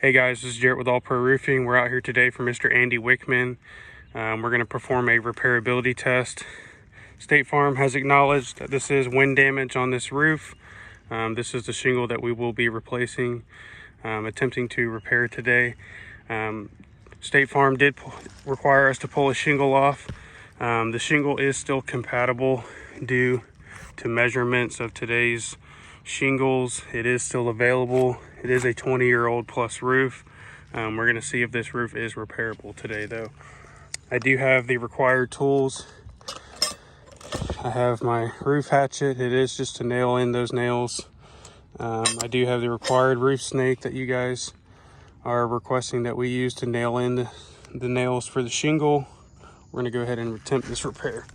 Hey guys, this is Jarrett with All Pro Roofing. We're out here today for Mr. Andy Wickman. We're going to perform a repairability test. State Farm has acknowledged that this is wind damage on this roof. This is the shingle that we will be replacing, attempting to repair today. State Farm did require us to pull a shingle off. The shingle is still compatible due to measurements of today's shingles. It is still available. It is a 20-year-old plus roof. We're going to see if this roof is repairable today though. I do have the required tools. I have my roof hatchet. It is just to nail in those nails. I do have the required roof snake that you guys are requesting that we use to nail in the nails for the shingle. We're going to go ahead and attempt this repair.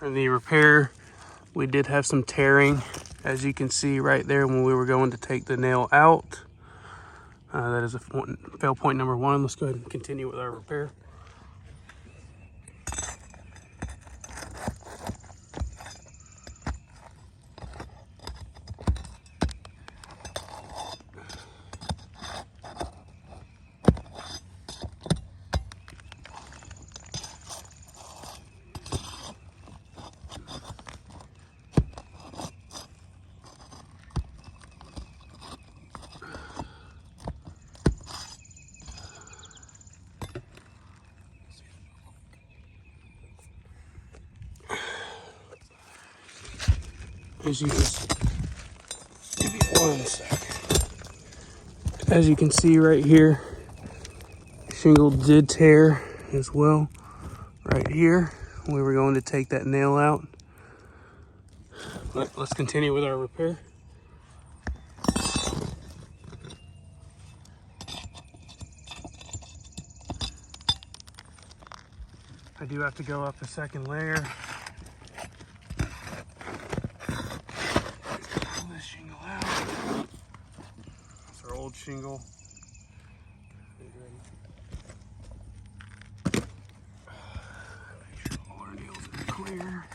For the repair, we did have some tearing, as you can see right there when we were going to take the nail out. That is fail point number one. Let's go ahead and continue with our repair. As you can see, give me 1 second. As you can see right here, shingle did tear as well. Right here, we were going to take that nail out. Let's continue with our repair. I do have to go up the second layer. Pull this shingle out. It's our old shingle. Make sure all our nails are clear.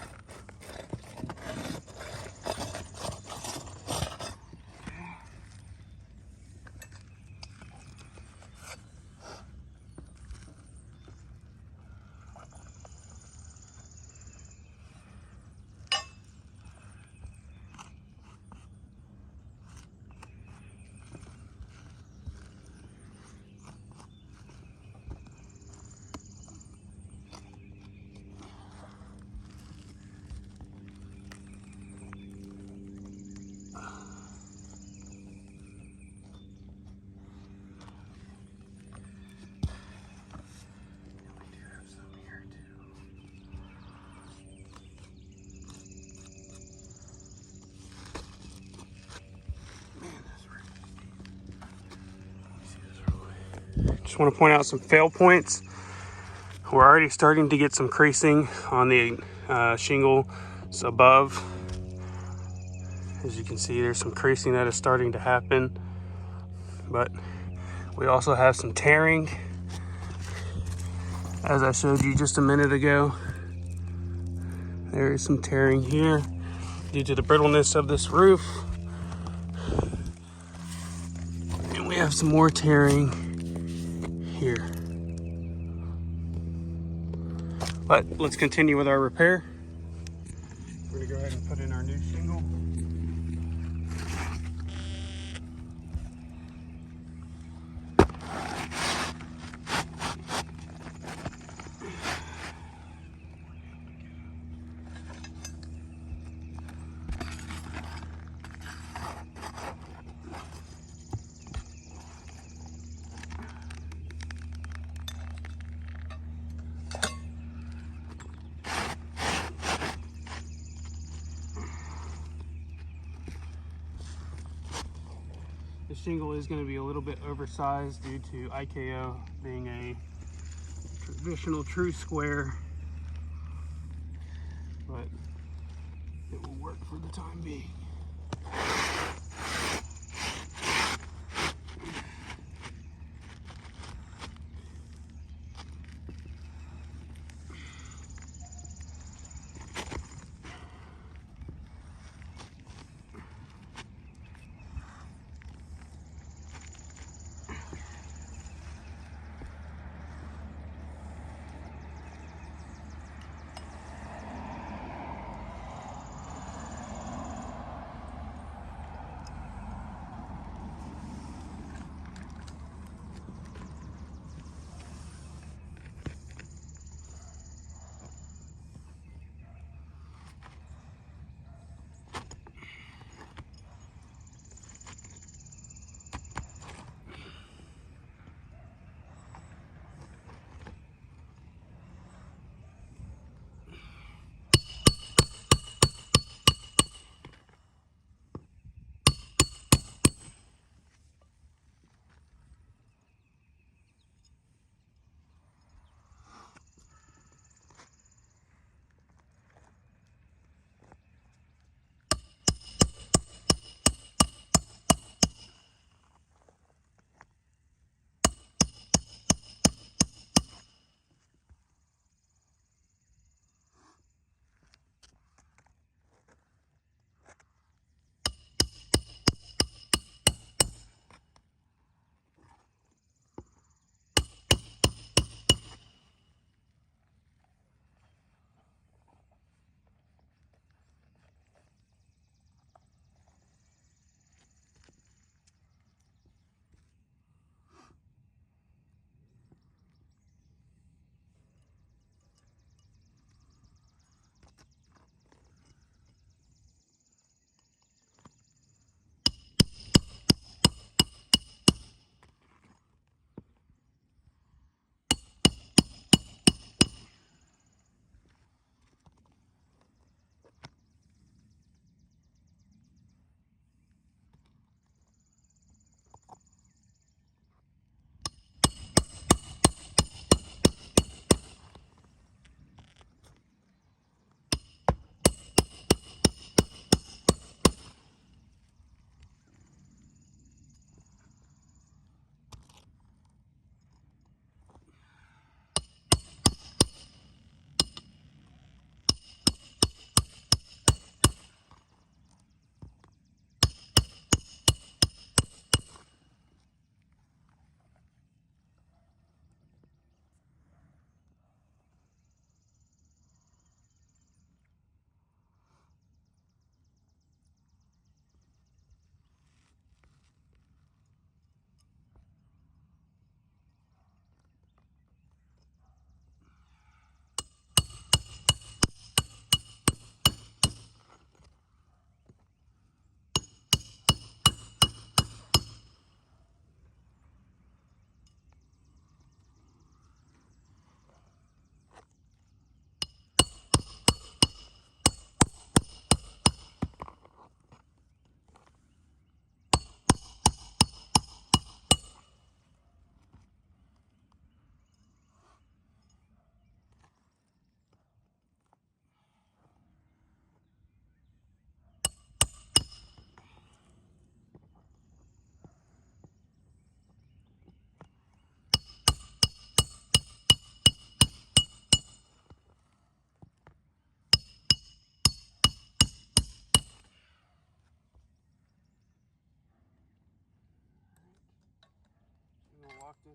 Just want to point out some fail points. We're already starting to get some creasing on the shingle above. As you can see, there's some creasing that is starting to happen, but we also have some tearing, as I showed you just a minute ago. There is some tearing here. due to the brittleness of this roof. And we have some more tearing here. But let's continue with our repair. We're gonna go ahead and put in our new shingle. The shingle is going to be a little bit oversized due to IKO being a traditional true square, but it will work for the time being.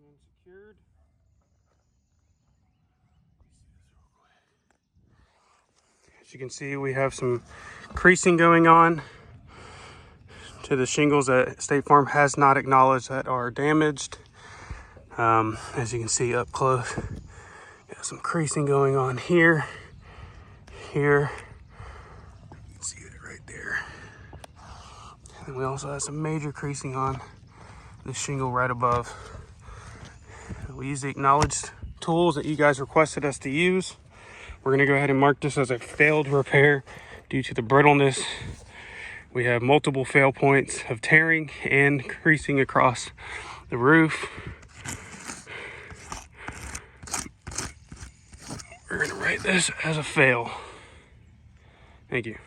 and secured. As you can see, we have some creasing going on to the shingles that State Farm has not acknowledged that are damaged. As you can see up close, got some creasing going on here, here. You can see it right there. And we also have some major creasing on the shingle right above. We use the acknowledged tools that you guys requested us to use. We're gonna go ahead and mark this as a failed repair due to the brittleness. We have multiple fail points of tearing and creasing across the roof. We're gonna write this as a fail. Thank you.